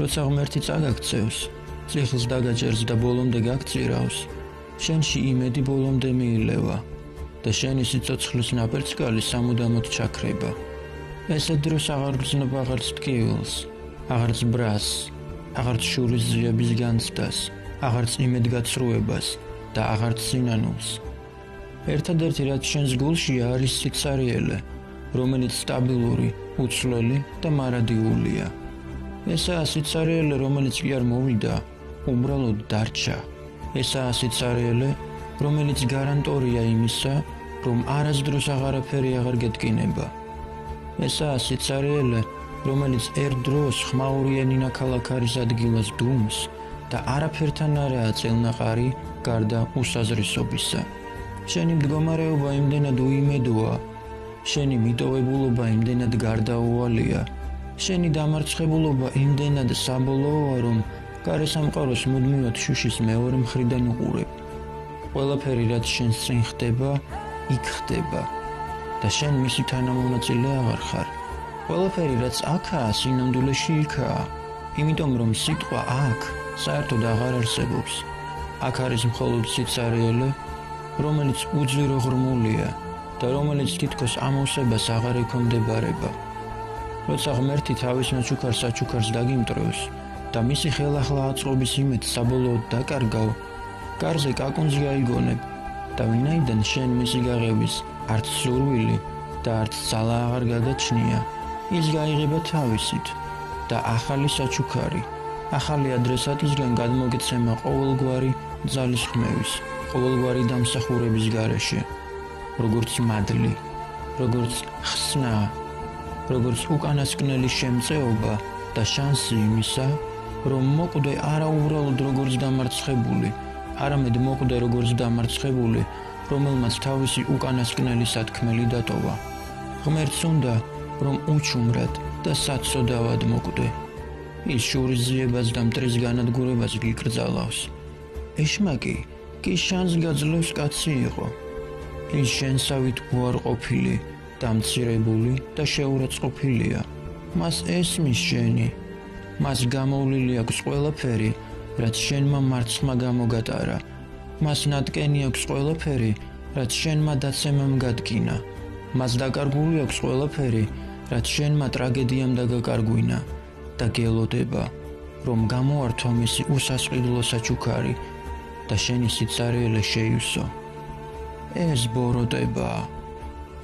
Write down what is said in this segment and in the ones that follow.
როცა ღმერთი წაგაქცევს, წიხლს დაგაჭერს და ბოლომდე გაგწირავს, შენში იმედი ბოლომდე მიილევა და შენი სიცოცხლის ნაპერწკალი სამუდამოდ ჩაქრება. ესეთ დროს აღარ გრძნობ აღარც ტკივილს, აღარც ბრას, აღარც შურის ზიების განცდას, აღარც იმედგაცრუებას და აღარც სინანულს. ერთადერთი რაც შენს გულშია არის სიცარიელე, რომელიც სტაბილური, უცვლელი და მარადიულია. ესაა სიცარიელე, რომელიც კი არ მოვიდა, უბრალოდ დარჩა. ესაა სიცარიელე, რომელიც გარანტორია იმისა, რომ არასდროს აღარაფერი აღარ გეტკინება. ესაა სიცარიელე, რომელიც ერთ-დროს ხმაურიანი ნაქალაქარის ადგილას დუმს და არაფერთან არაა წელნაყარი გარდა უსაზრისობისა. შენი მდგომარეობა იმდენად უიმედოა, შენი მიტოვებულობა იმდენად გარდაუვალია, შენი დამარცხებულობა იმდენად საბოლოოა, რომ გარესამყაროს მუდმივად შუშის მეორე მხრიდან უყურებ. ყველაფერი, რაც შენს წინ ხდება, იქ ხდება და შენ მისი თანამონაწილე აღარ ხარ. ყველაფერი, რაც აქაა, სინამდვილეში იქაა, იმიტომ რომ სიტყვა აქ საერთოდ აღარ არსებობს. აქ არის მხოლოდ სიცარიელე, რომელიც უძვირო ღრმულია და რომელიც თითქოს ამოვსებას აღარ ექვემდებარება. როცა ღმერთი თავის საჩუქარს დაგიმტრევს და მისი ხელახლა აწყობის იმედს საბოლოოდ დაკარგავ, კარზე კაკუნს გაიგონებ და ვინაიდან შენ მისი გაღების არც სურვილი და არც ძალა აღარ გაგაჩნია, ის გაიღება თავისით და ახალი საჩუქარი, ახალი ადრესატისგან გადმოგეცემა ყოველგვარი ძალისხმევის, ყოველგვარი დამსახურების გარეშე, როგორც მადლი, როგორც ხსნა, როგორც უკანასკნელი შემწეობა და შანსი იმისა, რომ მოკვდე არა უბრალოდ როგორც დამარცხებული, არამედ მოკვდე როგორც დამარცხებული, რომელმაც თავისი უკანასკნელი სათქმელი დატოვა. ღმერთს უნდა, რომ უჩუმრად და საცოდავად მოკვდე. ის შურისძიებას და მტრის განადგურებას გიკრძალავს. ეშმაკი კი შანს გაძლევს კაცი იყო. ის შენსავით უარყოფილი, დამცირებული და შეურაცხყოფილია. მას ესმის შენი, მას გამოვლილი აქვს ყველაფერი, რაც შენმა მარცხმა გამოგატარა. მას ნატკენი აქვს ყველაფერი, რაც შენმა დაცემამ გადკინა. მას დაკარგული აქვს ყველაფერი, რაც შენმა ტრაგედიამ დაგაკარგვინა და გელოდება, რომ გამოართვა მისი უსასყიდლო საჩუქარი და შენი სიცარიელე შეივსო. ეს ბოროტებაა,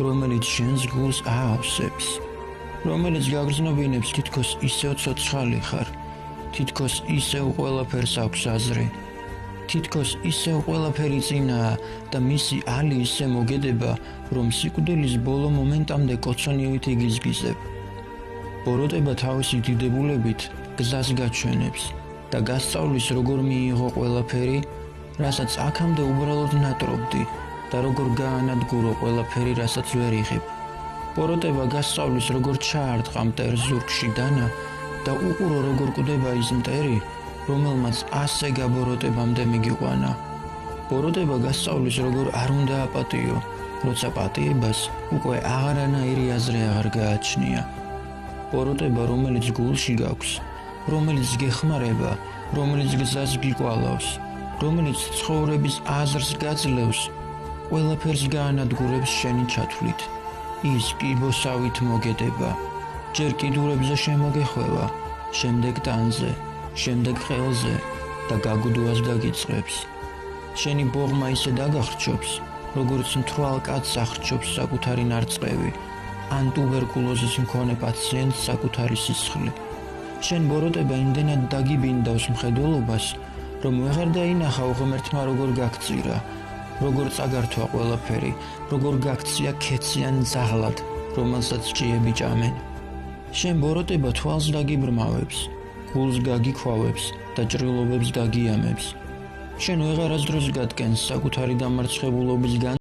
რომელიც შენს გულს აავსებს, რომელიც გაგრძნობინებს თითქოს ისევ ცოცხალი ხარ, თითქოს ისევ ყველაფერს აქვს აზრი, თითქოს ისევ ყველაფერი წინაა და მისი ალი ისე მოგედება, რომ სიკვდილის ბოლო მომენტამდე კოცონივით იგიზგიზებ. ბოროტება თავისი დიდებულებით გზას გაჩვენებს და გასწავლის, როგორ მიიღო ყველაფერი, რასაც აქამდე უბრალოდ ნატრობდი და როგორ გაანადგურო ყველაფერი, რასაც ვერ იღებ. ბოროტება გასწავლის, როგორ ჩაარტყა მტერ ზურგში დანა და უყურო, როგორ კვდება ის მტერი, რომელმაც ასე გაბოროტებამდე მიგიყვანა. ბოროტება გასწავლის, როგორ არ უნდა აპატიო, როცა პატიებას უკვე აღარანაირი აზრი აღარ გააჩნია. ბოროტება, რომელიც გულში გაქვს, რომელიც გეხმარება, რომელიც გზას გიკვალავს, რომელიც ცხოვრების აზრს გაძლევს, ყველაფერს გაანადგურებს შენი ჩათვლით. ის კიბოსავით მოგედება, ჯერ კიდურებზე შემოგეხვევა, შემდეგ ტანზე, შემდეგ ყელზე და გაგდუას გაგიწყებს. შენი ბოღმა ისე დაგახრჩობს, როგორც მთვრალ კაცს ახრჩობს საკუთარი ნარწყევი, ან ტუბერკულოზის მქონე პაციენტს საკუთარი სისხლი. შენ ბოროტება იმდენად დაგიბინდავს მხედველობას, რომ ვეღარ დაინახავ ღმერთმა როგორ გაგწირა, როგორ წაგართვა ყველაფერი, როგორ გაქცია ქეციან ძაღლად, რომელსაც ჭიები ჭამენ. შენ ბოროტება თვალს დაგიბრმავებს, გულს გაგიქვავებს და ჭრილობებს დაგიამებს. შენ ვეღარასდროს გადგენს საკუთარი დამარცხებულობისგან